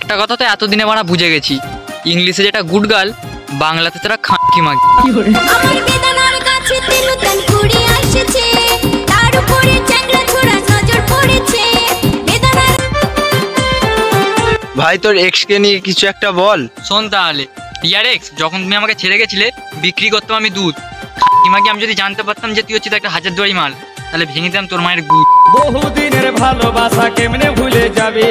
একটা কথা তো এতদিনে বানা বুঝে গেছি, ইংলিশে যেটা গুড গার্ল, বাংলাতে তারা খাঁকি মাগি। ভাই তোর এক্স কে নিয়ে কিছু একটা বল। শোন তাহলে, ডিয়ার এক্স, যখন তুমি আমাকে ছেড়ে গেছিলে বিক্রি করতাম আমি দুধ, খাঁকি মাগি আমি যদি জানতে পারতাম যে তুই হচ্ছে একটা হাজারদুয়ারি মাল, তাহলে ভেঙে দিতাম তোর মায়ের গুড়। বহুদিনের ভালোবাসা কেমনে ভুলে যাবে,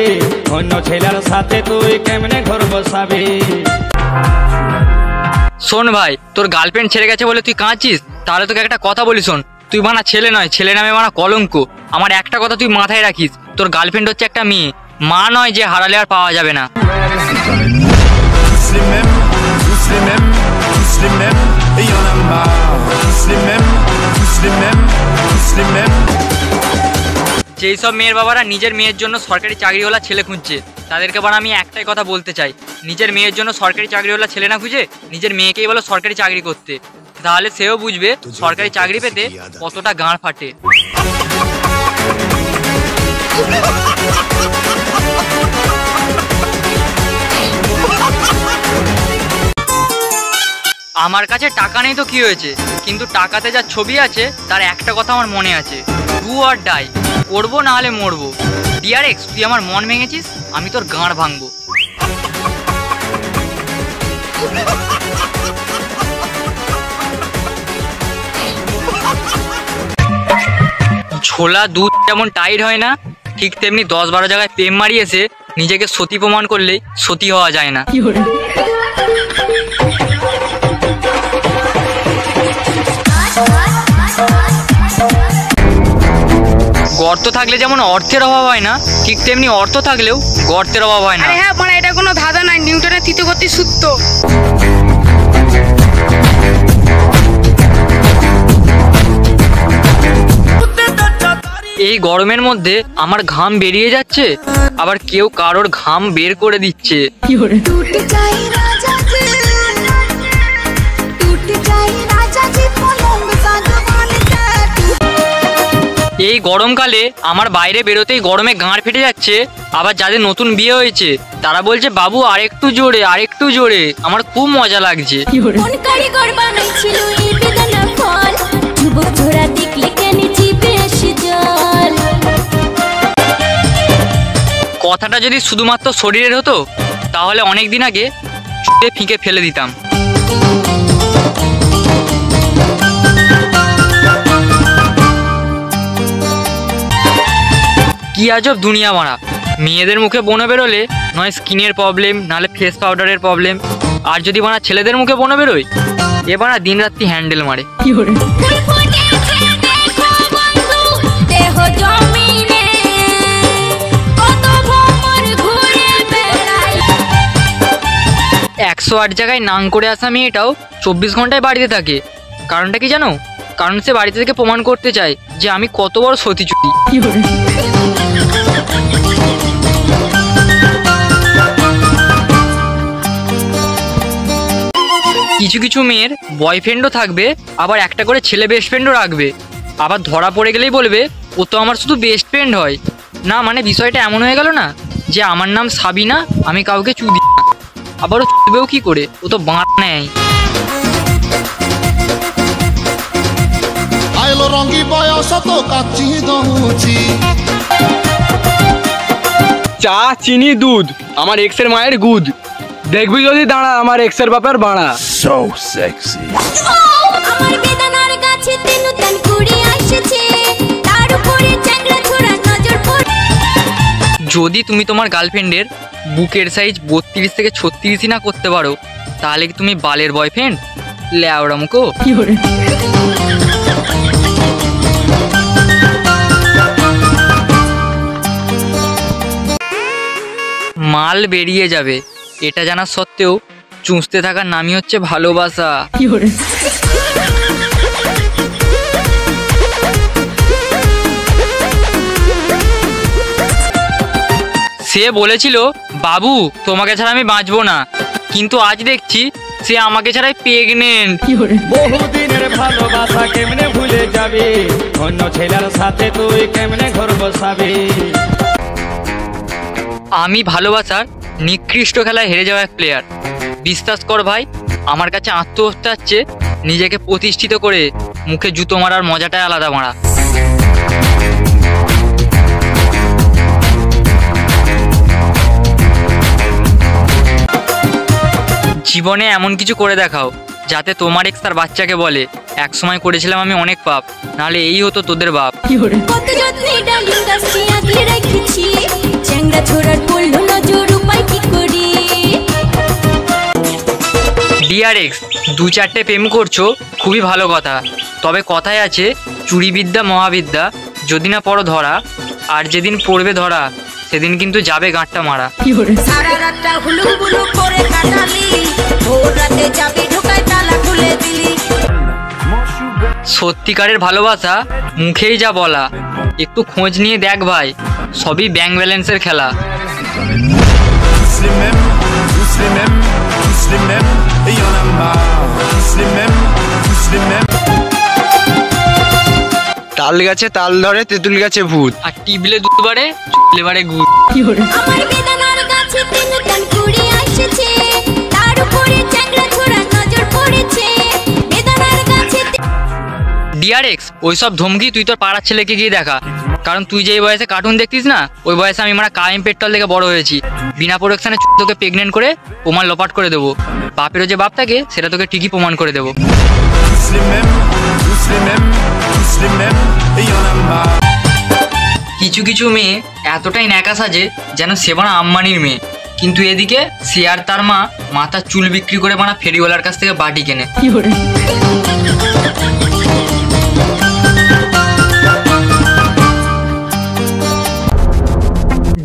অন্য ছেলের সাথে তুই কেমনে ঘর বসাবি। শোন ভাই, তোর গার্লফ্রেন্ড ছেড়ে গেছে বলে তুই কাঁদছিস, তাহলে তোকে একটা কথা বলি শোন, তুই বানা ছেলে নয়, ছেলে নামে বানা কলঙ্ক। আমার একটা কথা তুই মাথায় রাখিস, তোর গার্লফ্রেন্ড হচ্ছে একটা মেয়ে, মা নয় যে হারালে আর পাওয়া যাবে না। যেই সব মেয়ের বাবারা নিজের মেয়ের জন্য সরকারি চাকরিওয়ালা ছেলে খুঁজছে, তাদেরকে বানা আমি একটাই কথা বলতে চাই, নিজের মেয়ের জন্য সরকারি চাকরিওয়ালা ছেলে না খুঁজে নিজের মেয়েকেই বলো সরকারি চাকরি করতে, তাহলে সেও বুঝবে সরকারি চাকরি পেতে কতটা গাঁড় ফাটে। আমার কাছে টাকা নেই তো কি হয়েছে, কিন্তু টাকাতে যা ছবি আছে তার একটা কথা আমার মনে আছে, ডু অর ডাই, করবো না হলে মরবো। ডিয়ার এক্স, তুই আমার মন ভেঙেছিস, আমি তোর গাঁড় ভাঙবো। ছোলা দুধ যেমন টাইট হয় না, ঠিক তেমনি 10-12 জায়গায় প্রেম মারিয়েছে নিজেকে সতী প্রমাণ করলেই সতী হওয়া যায় না। গর্ত থাকলে যেমন অর্থের অভাব হয় না, ঠিক তেমনি অর্থ থাকলেও গর্তের অভাব হয় না। হ্যাঁ মানে এটা কোনো ধাঁধা নাই, নিউটনের তৃতীয় গতির সূত্র। এই গরমের মধ্যে আমার ঘাম বেরিয়ে যাচ্ছে, আবার কেউ কারোর ঘাম বের করে দিচ্ছে। এই গরমকালে আমার বাইরে বেরোতেই গরমে গাঁড় ফেটে যাচ্ছে, আবার যাদের নতুন বিয়ে হয়েছে তারা বলছে বাবু আরেকটু জোরে আরেকটু জোরে, আমার খুব মজা লাগছে। কথাটা যদি শুধুমাত্র শরীরের হতো তাহলে অনেক দিন আগে ফিকে ফেলে দিতাম। কি আজব দুনিয়া মারা, মেয়েদের মুখে বনে বেরোলে নয় স্কিনের প্রবলেম, নাহলে ফেস পাউডারের প্রবলেম, আর যদি বানা ছেলেদের মুখে বনে বেরোয় এ বানা দিন রাত্রি হ্যান্ডেল মারে। একশো 8 জায়গায় নাং করে আসা মেয়েটাও 24 ঘন্টায় বাড়িতে থাকে, কারণটা কি জানো? কারণ সে বাড়িতে থেকে প্রমাণ করতে চায় যে আমি কত বড় সতীচুতি। কিছু কিছু মেয়ের বয়ফ্রেন্ডও থাকবে, আবার একটা করে ছেলে বেস্ট ফ্রেন্ডও রাখবে, আবার ধরা পড়ে গেলেই বলবে ও তো আমার শুধু বেস্ট ফ্রেন্ড হয় না। মানে বিষয়টা এমন হয়ে গেল না যে আমার নাম সাবিনা, আমি কাউকে চুদি না, আবার ও চুদবেও কি করে, ও তো বাঁট নেয়। চা চিনি দুধ আমার এক্সের মায়ের গুদ, দেখবি যদি দাঁড়া আমার এক্সের বাপের বাড়া। So sexy. যদি তুমি তোমার গার্লফ্রেন্ডের বুকের সাইজ 32 থেকে 36 না করতে পারো, তাহলে কি তুমি বালের বয়ফ্রেন্ড? ল্যাওড়া মুখো। মাল বেরিয়ে যাবে এটা জানা সত্ত্বেও চুষতে থাকার নামই হচ্ছে ভালোবাসা। সে বলেছিল বাবু তোমাকে ছাড়া আমি বাঁচবো না, কিন্তু আজ দেখছি সে আমাকে ছাড়াই প্রেগনেন্ট। বহুদিনের ভালোবাসা কেমনে ভুলে যাবে, অন্য ছেলের সাথে তুই কেমনে ঘর বসাবি। আমি ভালোবাসার নিকৃষ্ট খেলায় হেরে যাওয়া এক প্লেয়ার। বিশ্বাস কর ভাই, আমার কাছে আত্মহত্যার চেয়ে নিজেকে প্রতিষ্ঠিত করে মুখে জুতো মারার মজাটাই আলাদা মারা। জীবনে এমন কিছু করে দেখাও যাতে তোমার এক্স তার বাচ্চাকে বলে এক সময় করেছিলাম আমি অনেক পাপ, নাহলে এই হতো তোদের বাপ। ডিয়ার এক্স, 2-4টে প্রেম করছো খুবই ভালো কথা, তবে কথায় আছে চুরি বিদ্যা মহাবিদ্যা, যদি না পড়ো ধরা, আর যেদিন পড়বে ধরা সেদিন কিন্তু যাবে গাঁটটা মারা। সারা রাতটা হুলুহুলু করে কাটালি, ভোর রাতে যাবি ঢোকায় তালা খুলে দিলি। সত্যিকারের ভালোবাসা মুখেই যা বলা, একটু খোঁজ নিয়ে দেখ ভাই, সবই ব্যাংক ব্যালেন্সের খেলা। তাল গাছে তাল ধরে, তেঁতুল গাছে ভূত। আর টিবলে দুবারে চুলে বারে গুড়। আমার বেদানার গাছে তিন টান কুড়ি আসছে, তার উপরে চ্যাংড়া ছোড়া নজর পড়েছে। বেদানার গাছে ডিয়ার এক্স, ওইসব ধমকি তুই তোর পাড়ার ছেলেকে গিয়ে দেখা, কারণ তুই যে বয়সে কার্টুন দেখতিস না, ওই বয়সে আমি মারা কায়েম পেট্রোল থেকে বড় হয়েছি। বিনা প্রোডাকশানে তোকে প্রেগনেন্ট করে প্রমাণ লোপাট করে দেবো। বাপেরও যে বাপ থাকে সেটা তোকে ঠিকই প্রমাণ করে দেবো। কিছু কিছু মেয়ে এতটাই ন্যাকা সাজে যেন সে বানা আম্বানির মেয়ে, কিন্তু এদিকে সে আর তার মা মাথার চুল বিক্রি করে বানা ফেরিওয়ালার কাছ থেকে বাটি কেনে।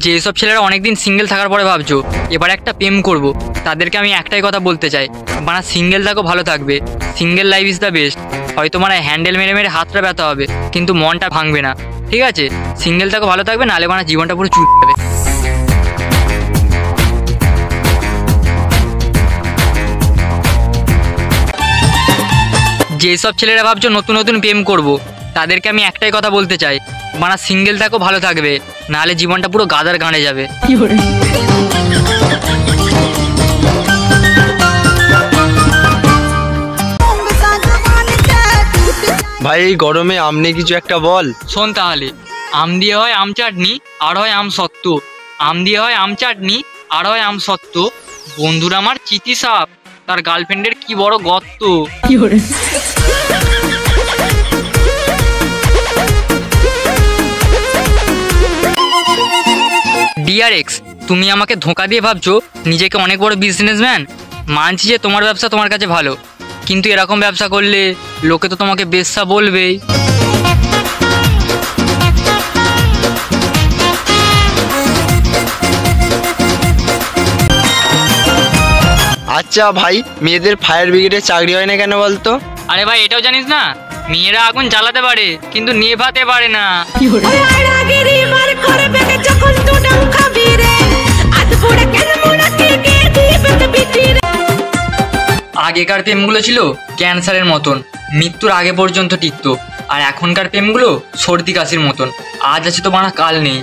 যেসব ছেলেরা অনেকদিন সিঙ্গেল থাকার পরে ভাবছো এবার একটা প্রেম করব, তাদেরকে আমি একটাই কথা বলতে চাই, বানা সিঙ্গেল থাকো ভালো থাকবে। Single life is the best. হয়তো মানে হ্যান্ডেল মেরে মেরে হাতটা ব্যথা হবে, কিন্তু মনটা ভাঙবে না, ঠিক আছে? সিঙ্গেল থাকো ভালো থাকবে, নাহলে বানা জীবনটা পুরো চুল যাবে। যেসব ছেলেরা ভাবছো নতুন নতুন প্রেম করব, তাদেরকে আমি একটাই কথা বলতে চাই, বানা সিঙ্গেল থাকো ভালো থাকবে, নাহলে জীবনটা পুরো গাদার গাঁড়ে যাবে। ভাই এই গরমে আমনে কিছু একটা বল। শোন তাহলে, আম দিয়ে হয় আম চাটনি, আর হয় আম সত্ত্ব। আম দিয়ে হয় আম চাটনি, আর হয় আম সত্ত্ব। বন্ধুরা আমার চিতি সাপ, তার গার্লফ্রেন্ডের কি বড় গর্ত। ডিয়ার এক্স, তুমি আমাকে ধোঁকা দিয়ে ভাবছো নিজেকে অনেক বড় বিজনেসম্যান। মানছি যে তোমার ব্যবসা তোমার কাছে ভালো, কিন্তু এরকম ব্যবসা করলে লোকে তো তোমাকে বেশ্যা বলবেই। আচ্ছা ভাই, মেয়েদের ফায়ার ব্রিগেডে চাকরি হয় না কেন বলতো? আরে ভাই, এটাও জানিস না? মেয়েরা আগুন জ্বালাতে পারে কিন্তু নেভাতে পারে না। আগেকার প্রেমগুলো ছিল ক্যান্সারের মতন, মৃত্যুর আগে পর্যন্ত টিকতো, আর এখনকার প্রেমগুলো সর্দি কাশির মতন, আজ আছে তো বানা কাল নেই।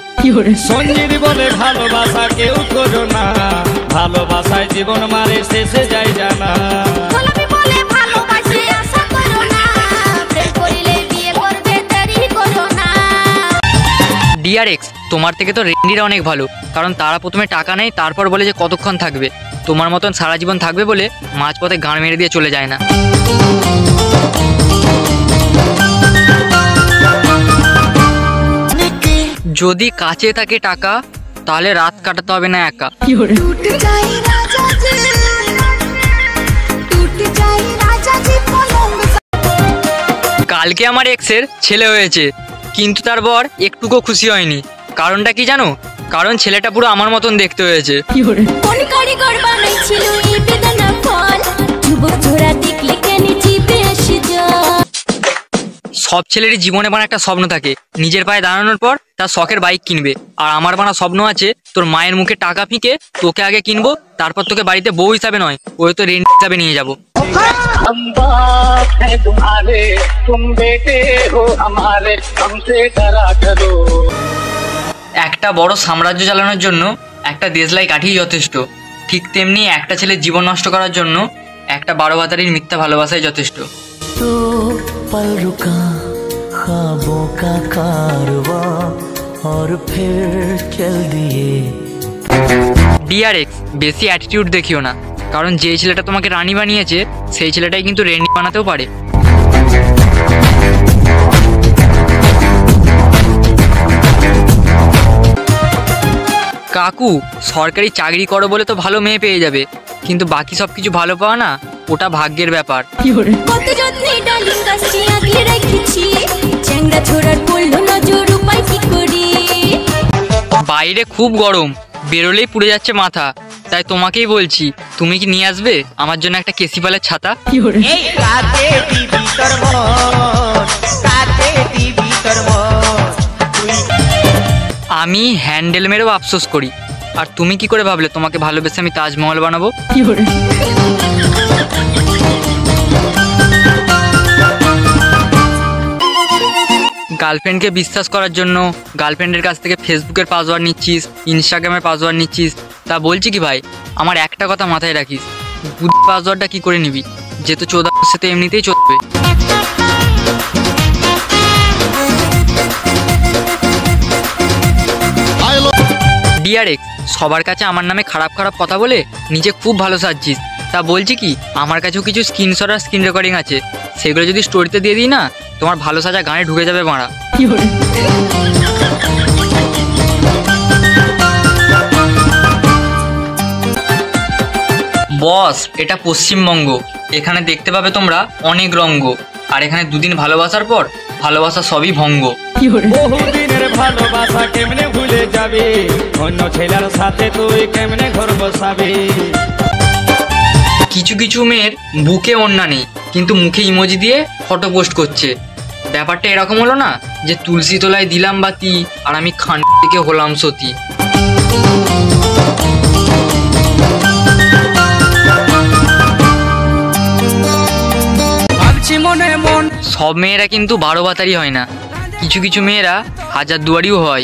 সঞ্জিত বলে ভালোবাসা কেউ করো না, ভালোবাসায় জীবন মারে শেষে যায় জানা। ডিয়ার এক্স, তোমার থেকে তো রেন্ডিরা অনেক ভালো, কারণ তারা প্রথমে টাকা নেয়, তারপর বলে যে কতক্ষণ থাকবে। তোমার মতন সারা জীবন থাকবে বলে মাঝপথে গান মেরে দিয়ে চলে যায় না। যদি কাছে থাকে টাকা, তাহলে রাত কাটাতে হবে না একা। কালকে আমার এক্সের ছেলে হয়েছে, কিন্তু তার বর একটুকু খুশি হয়নি। কারণটা কি জানো? কারণ ছেলেটা পুরো আমার মতন দেখতে হয়েছে। সব ছেলেরই জীবনে বানা একটা স্বপ্ন থাকে, নিজের পায়ে দাঁড়ানোর পর তার শখের বাইক কিনবে। আর আমার বানা স্বপ্ন আছে তোর মায়ের মুখে টাকা ফিকে তোকে আগে কিনবো, তারপর তোকে বাড়িতে বউ হিসাবে নয়, ওই তো রেন্ট হিসাবে নিয়ে যাবো। একটা বড় সাম্রাজ্য চালানোর জন্য একটা দেশলাই কাঠি যথেষ্ট, ঠিক তেমনি একটা ছেলের জীবন নষ্ট করার জন্য একটা 12 ভাতারির মিথ্যা ভালোবাসাই যথেষ্ট। तो पल रुका ख्वाबों का कारवां और फिर चल दिए। ডিয়ার এক্স, বেশি অ্যাটিটিউড দেখিও না, কারণ যে ছেলেটা তোমাকে রানী বানিয়েছে সেই ছেলেটাই কিন্তু রেনি বানাতেও পারে। কাকু, সরকারি চাকরি করো বলে তো ভালো মেয়ে পেয়ে যাবে, কিন্তু বাকি সব কিছু ভালো পাওয়া না, ওটা ভাগ্যের ব্যাপার। কত যত্নে ডালিং গাছটি আগলে রেখেছি, চ্যাংড়া ছোড়ার পড়লো নজর, উপায় কি করি? বাইরে খুব গরম, বেরোলেই পুড়ে যাচ্ছে মাথা, তাই তোমাকেই বলছি, তুমি কি নিয়ে আসবে আমার জন্য একটা কেসিপালের ছাতা? আমি হ্যান্ডেল মেরেও আফসোস করি, আর তুমি কি করে ভাবলে তোমাকে ভালোবেসে আমি তাজমহল বানাবো? গার্লফ্রেন্ডকে বিশ্বাস করার জন্য গার্লফ্রেন্ডের কাছ থেকে ফেসবুকের পাসওয়ার্ড নিচ্ছিস, ইনস্টাগ্রামের পাসওয়ার্ড নিচ্ছিস, তা বলছি কি ভাই, আমার একটা কথা মাথায় রাখিস, পাসওয়ার্ডটা কি করে নিবি, যেহেতু চোদা সে তো এমনিতেই চলবে। ডিয়ার এক্স, সবার কাছে আমার নামে খারাপ খারাপ কথা বলে নিজে খুব ভালো সাজছিস, তা বলছি কি, আমার কাছেও কিছু স্ক্রিনশট আর স্ক্রিন রেকর্ডিং আছে, সেগুলো যদি স্টোরিতে দিয়ে দিই না, তোমার ভালো সাজা গানে ঢুকে যাবে মারা। বস, এটা পশ্চিমবঙ্গ, এখানে দেখতে পাবে তোমরা অনেক রঙ্গ, আর এখানে দুদিন ভালোবাসার পর ভালোবাসা সবই ভঙ্গ। বহুদিনের ভালোবাসা কেমনে ভুলে যাবে, অন্য ছেলের সাথে তুই কেমনে ঘর বসাবি? কিছু কিছু মেয়ের বুকে ওড়না নেই, কিন্তু মুখে ইমোজি দিয়ে ফটো পোস্ট করছে। ব্যাপারটা এরকম হলো না যে তুলসী তলায় দিলাম বাতি আর আমি খান থেকে হলাম সতী। সব মেয়েরা কিন্তু 12 ভাতারি হয় না, কিছু কিছু মেয়েরা 1000 দুয়ারিও হয়।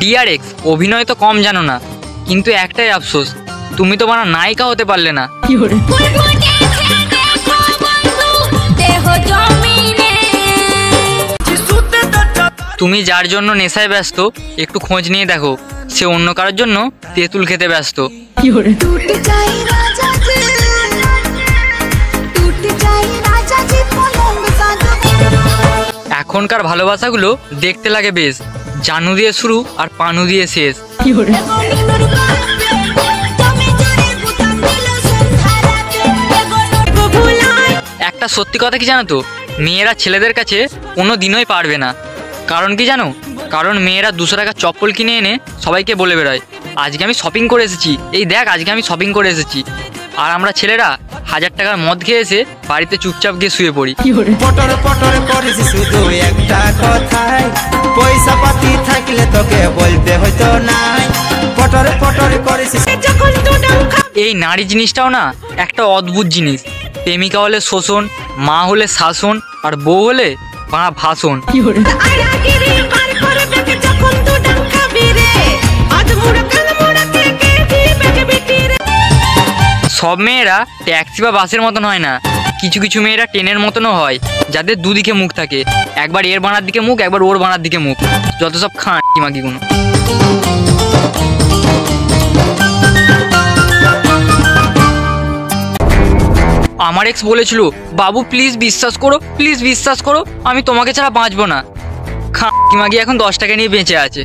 ডিয়ার এক্স, অভিনয় তো কম জানো না, কিন্তু একটাই আফসোস, তুমি তো বানা নায়িকা হতে পারলে না। তুমি যার জন্য নেশায় ব্যস্ত, একটু খোঁজ নিয়ে দেখো, সে অন্য কারোর জন্য তেঁতুল খেতে ব্যস্ত। এখনকার ভালোবাসাগুলো দেখতে লাগে বেশ, জানু দিয়ে শুরু আর পানু দিয়ে শেষ। একটা সত্যি কথা কি জানো তো, মেয়েরা ছেলেদের কাছে কোনো দিনই পারবে না। কারণ কি জানো? কারণ মেয়েরা 200 টাকার চপ্পল কিনে এনে সবাইকে বলে বেড়ায়, আজকে আমি শপিং করে এসেছি, এই দেখ আজকে আমি শপিং করে এসেছি। আর আমরা ছেলেরা 1000 টাকার মদ খেয়ে এসে বাড়িতে চুপচাপ গিয়ে শুয়ে পড়ি। পটর পটর করিস শুধু একটা কথাই, পয়সা পাতি থাকলে তোকে বলতে হইতো না, পটর পটর করিস। এই নারী জিনিসটাও না একটা অদ্ভুত জিনিস, প্রেমিকা হলে শোষণ, মা হলে শাসন, আর বউ হলে ভাষণ। সব মেয়েরা ট্যাক্সি বা বাসের মতন হয় না, কিছু কিছু মেয়েরা ট্রেনের মতনও হয়, যাদের দুদিকে মুখ থাকে, একবার এর বানার দিকে মুখ, একবার ওর বানার দিকে মুখ, যত সব মাগিগুলো। আমার এক্স বলেছিল, বাবু প্লিজ বিশ্বাস করো, প্লিজ বিশ্বাস করো, আমি তোমাকে ছাড়া বাঁচবো না। মাগি এখন 10 টাকা নিয়ে বেঁচে আছে।